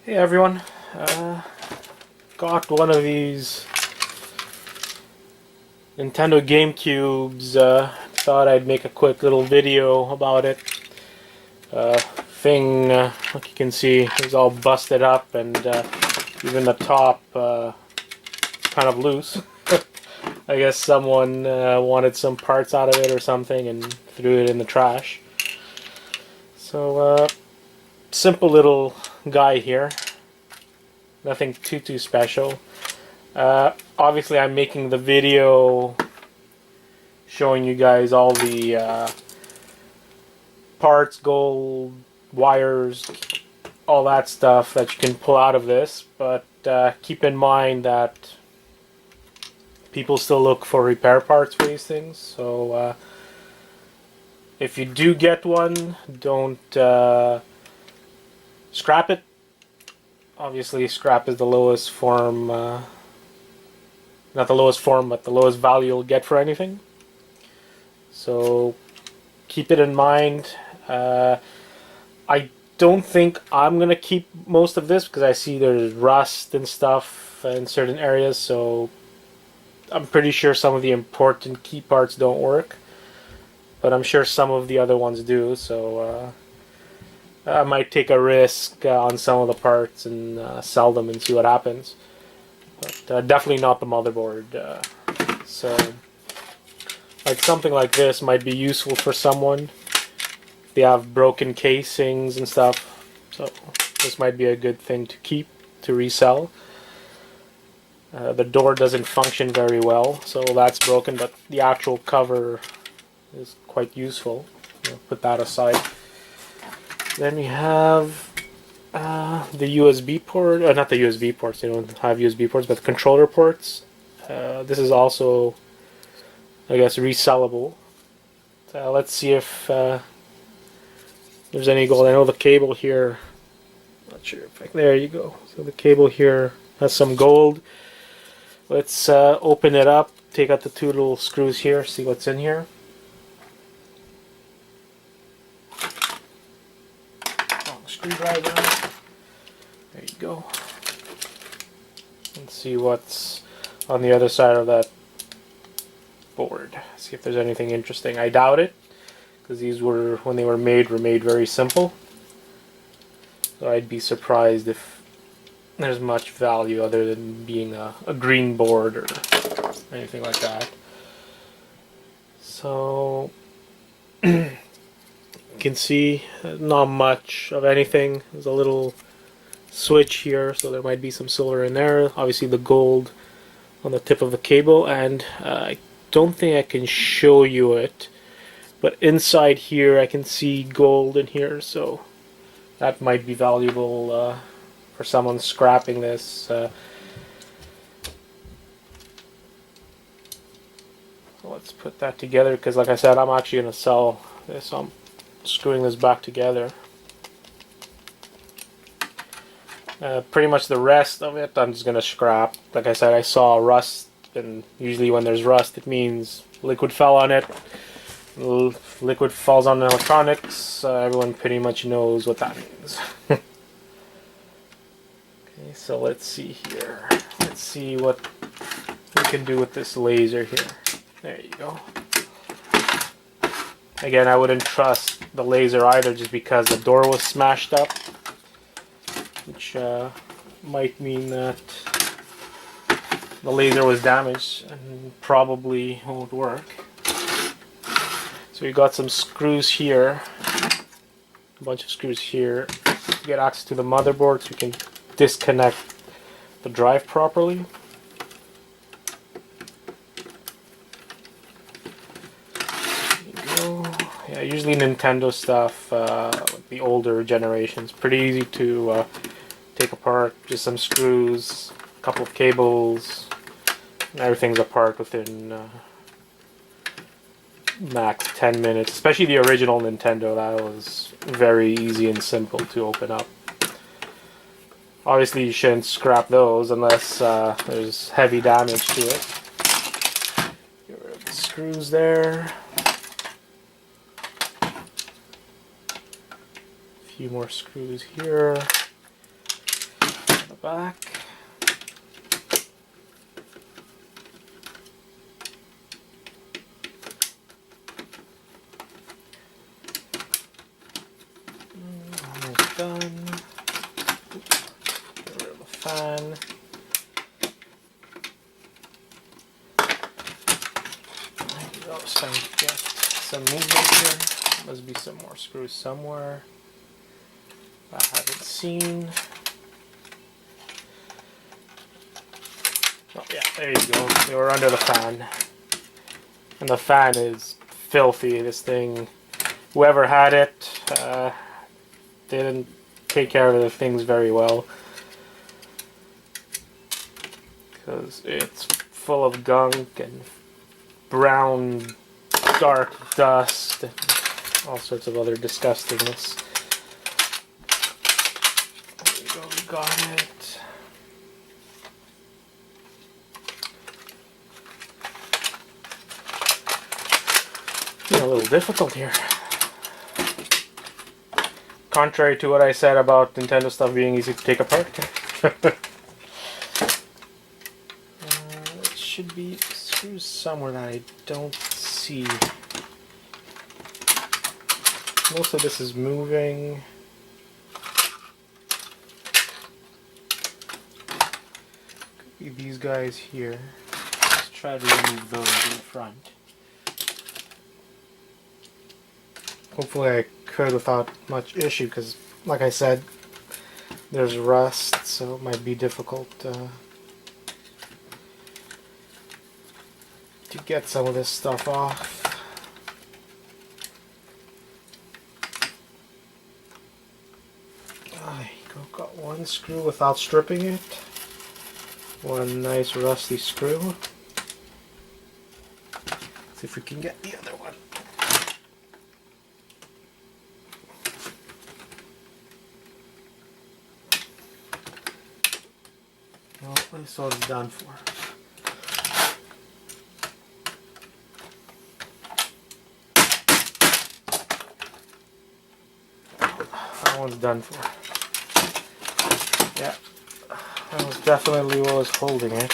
Hey everyone, got one of these Nintendo GameCubes. Thought I'd make a quick little video about it. Like you can see, is all busted up, and even the top kind of loose. I guess someone wanted some parts out of it or something and threw it in the trash. So, simple little guy here. Nothing too special. Obviously, I'm making the video showing you guys all the parts, gold, wires, all that stuff that you can pull out of this. But keep in mind that people still look for repair parts for these things. So if you do get one, don't scrap it. Obviously, scrap is the lowest form, not the lowest form, but the lowest value you'll get for anything. So keep it in mind. I don't think I'm going to keep most of this because I see there's rust and stuff in certain areas, so I'm pretty sure some of the important key parts don't work. But I'm sure some of the other ones do, so I might take a risk on some of the parts and sell them and see what happens. But definitely not the motherboard. So, like something like this might be useful for someone. If they have broken casings and stuff. So this might be a good thing to keep, to resell. The door doesn't function very well, so that's broken, but the actual cover is quite useful. I'll put that aside. Then we have the USB port, not the USB ports, they don't have USB ports, but the controller ports. This is also, I guess, resellable. Let's see if there's any gold. I know the cable here, not sure if there you go. So the cable here has some gold. Let's open it up, take out the two little screws here, see what's in here. Screwdriver. There you go. Let's see what's on the other side of that board. See if there's anything interesting. I doubt it, because these were, when they were made very simple. So I'd be surprised if there's much value other than being a green board or anything like that. So you can see not much of anything. There's a little switch here, so there might be some silver in there. Obviously the gold on the tip of the cable, and I don't think I can show you it, but inside here I can see gold in here, so that might be valuable for someone scrapping this. Let's put that together, because like I said, I'm actually going to sell this. So I'm screwing this back together. Pretty much the rest of it I'm just going to scrap. Like I said, I saw rust, and usually when there's rust it means liquid fell on it. Liquid falls on electronics. Everyone pretty much knows what that means. Okay, so let's see here. Let's see what we can do with this laser here. There you go. Again, I wouldn't trust the laser either, just because the door was smashed up, which might mean that the laser was damaged and probably won't work. So we got some screws here, a bunch of screws here to get access to the motherboard, so we can disconnect the drive properly. Yeah, usually Nintendo stuff, the older generations, pretty easy to take apart. Just some screws, a couple of cables, and everything's apart within max 10 minutes. Especially the original Nintendo, that was very easy and simple to open up. Obviously you shouldn't scrap those unless there's heavy damage to it. Get rid of the screws there. A few more screws here. back. Almost done. Get rid of the fan. Oh, starting to get some movement here. Must be some more screws somewhere I haven't seen. Oh yeah, there you go. They were under the fan. And the fan is filthy. This thing, whoever had it, didn't take care of the things very well. Because it's full of gunk and brown, dark dust, and all sorts of other disgustingness. There you go, we got it. A little difficult here. Contrary to what I said about Nintendo stuff being easy to take apart. It should be screws somewhere that I don't see. Most of this is moving. Could be these guys here. Let's try to remove those in the front. Hopefully I could without much issue, because like I said, there's rust, so it might be difficult to get some of this stuff off. There you go, got one screw without stripping it. One nice rusty screw. See if we can get the other one. This one's done for. That one's done for. Yeah, that was definitely what was holding it.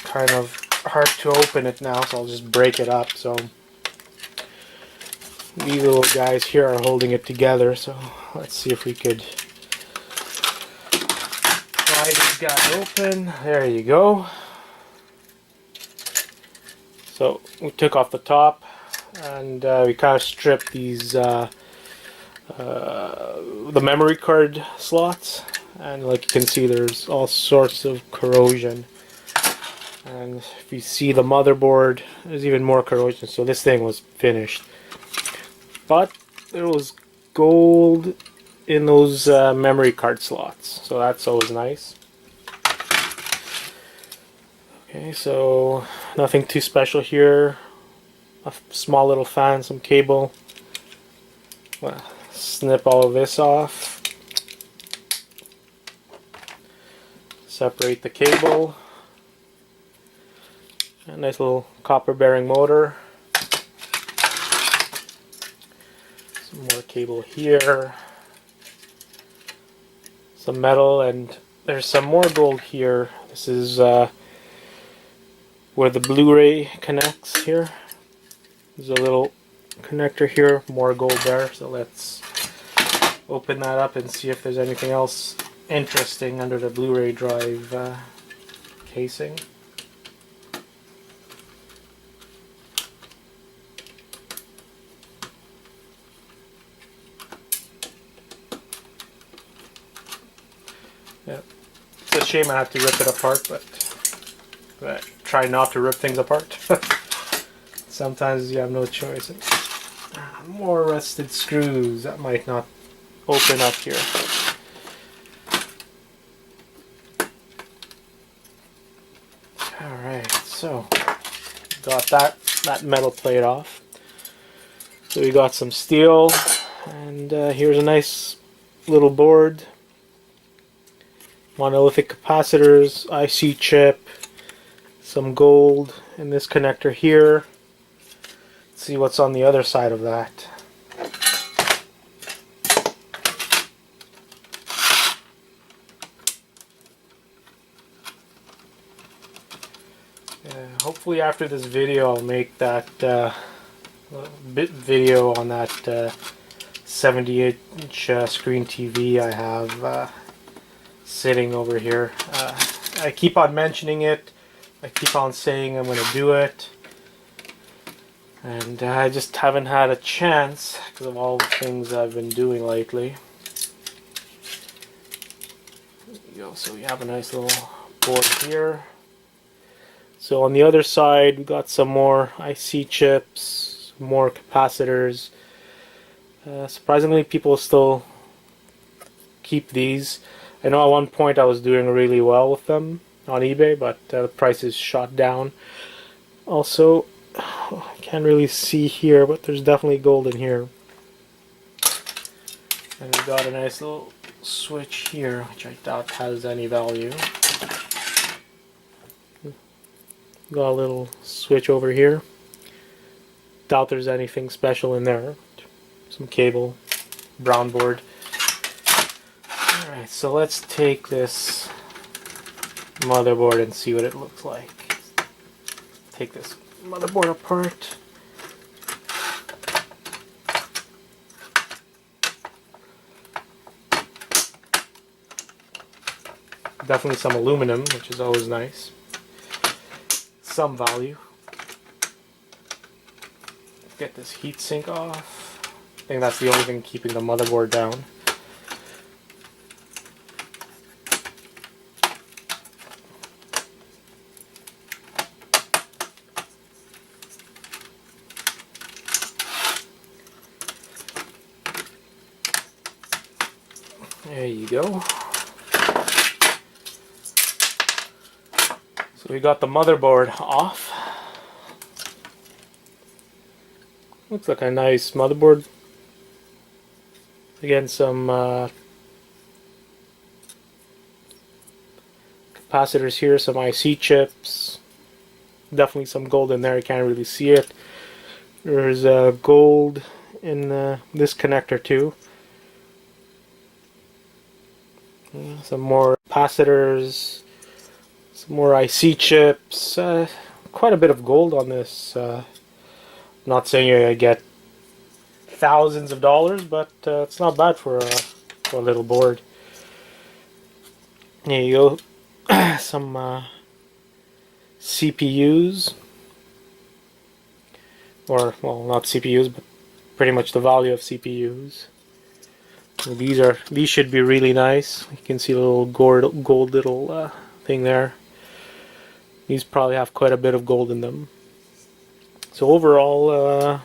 Kind of hard to open it now, so I'll just break it up. So these little guys here are holding it together, so let's see if we could pry this guy open. There you go. So we took off the top, and we kind of stripped these the memory card slots, and like you can see, there's all sorts of corrosion. And if you see the motherboard, there's even more corrosion. So this thing was finished. But there was gold in those memory card slots, so that's always nice. Okay, so nothing too special here. A small little fan, some cable. Well, snip all of this off. Separate the cable. A nice little copper bearing motor. Some more cable here, some metal, and there's some more gold here. This is where the Blu-ray connects here. There's a little connector here, more gold there. So let's open that up and see if there's anything else interesting under the Blu-ray drive casing. Yeah, it's a shame I have to rip it apart, but try not to rip things apart. Sometimes you have no choice. More rusted screws that might not open up here. Alright, so got that metal plate off. So we got some steel, and here's a nice little board. Monolithic capacitors, IC chip, some gold in this connector here. Let's see what's on the other side of that. hopefully after this video I'll make that video on that 78-inch screen TV I have sitting over here. I keep on mentioning it, I keep on saying I'm going to do it, and I just haven't had a chance because of all the things I've been doing lately. There you go. So we have a nice little board here. So on the other side we got some more IC chips, more capacitors. Surprisingly, people still keep these. I know at one point I was doing really well with them on eBay, but the prices shot down. Also, I can't really see here, but there's definitely gold in here. And we got a nice little switch here, which I doubt has any value. Got a little switch over here. Doubt there's anything special in there. Some cable, brown board. Alright, so let's take this motherboard and see what it looks like. Take this motherboard apart. Definitely some aluminum, which is always nice. Some value. Get this heatsink off. I think that's the only thing keeping the motherboard down. There you go. So we got the motherboard off. Looks like a nice motherboard. Again, some capacitors here, some IC chips. Definitely some gold in there, you can't really see it. There's gold in this connector too. Some more capacitors, some more IC chips, quite a bit of gold on this. I'm not saying you get thousands of dollars, but it's not bad for a little board. There you go. Some CPUs, or well, not CPUs, but pretty much the value of CPUs. So these should be really nice. You can see a little gold little thing there. These probably have quite a bit of gold in them. So overall,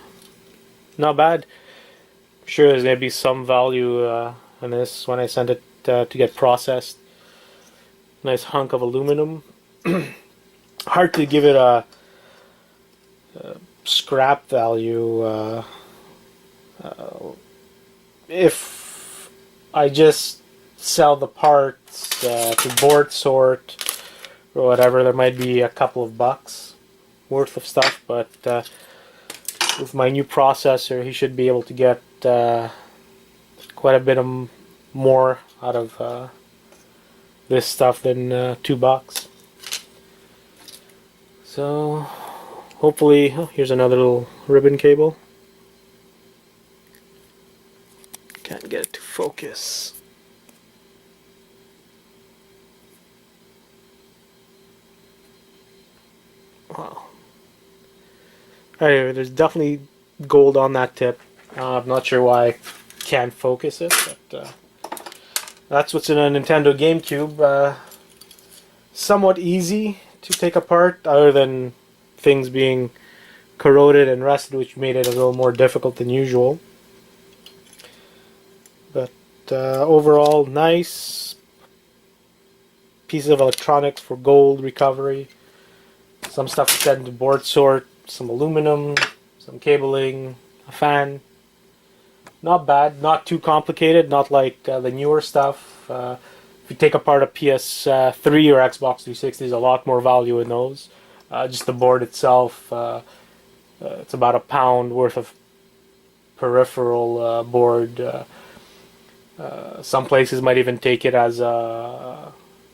not bad. I'm sure there's going to be some value in this when I send it to get processed. Nice hunk of aluminum. Hard to give it a scrap value. If I just sell the parts to board sort or whatever, there might be a couple of bucks worth of stuff, but with my new processor, he should be able to get quite a bit more out of this stuff than $2. So hopefully, oh, here's another little ribbon cable. Can't get it to focus. Wow. Anyway, there's definitely gold on that tip. I'm not sure why I can't focus it, but that's what's in a Nintendo GameCube. Somewhat easy to take apart, other than things being corroded and rusted, which made it a little more difficult than usual. But overall, nice pieces of electronics for gold recovery. Some stuff to set into board sort, some aluminum, some cabling, a fan. Not bad, not too complicated, not like the newer stuff. If you take apart a PS3 or Xbox 360, there's a lot more value in those. Just the board itself, it's about £1 worth of peripheral board. Some places might even take it as a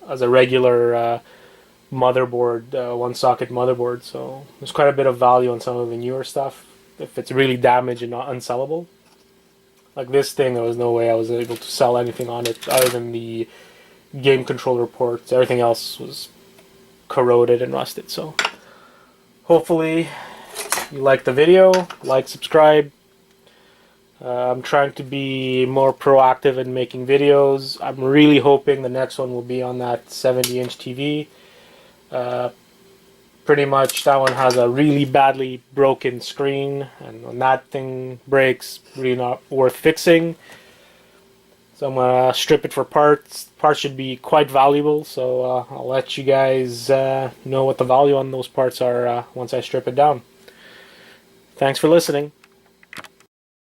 regular motherboard, one socket motherboard. So there's quite a bit of value on some of the newer stuff if it's really damaged and not unsellable. Like this thing, there was no way I was able to sell anything on it other than the game controller ports. Everything else was corroded and rusted. So hopefully you like the video, like, subscribe. I'm trying to be more proactive in making videos. I'm really hoping the next one will be on that 70-inch TV. Pretty much that one has a really badly broken screen, and when that thing breaks, really not worth fixing. So I'm gonna strip it for parts. Parts should be quite valuable, so I'll let you guys know what the value on those parts are once I strip it down. Thanks for listening.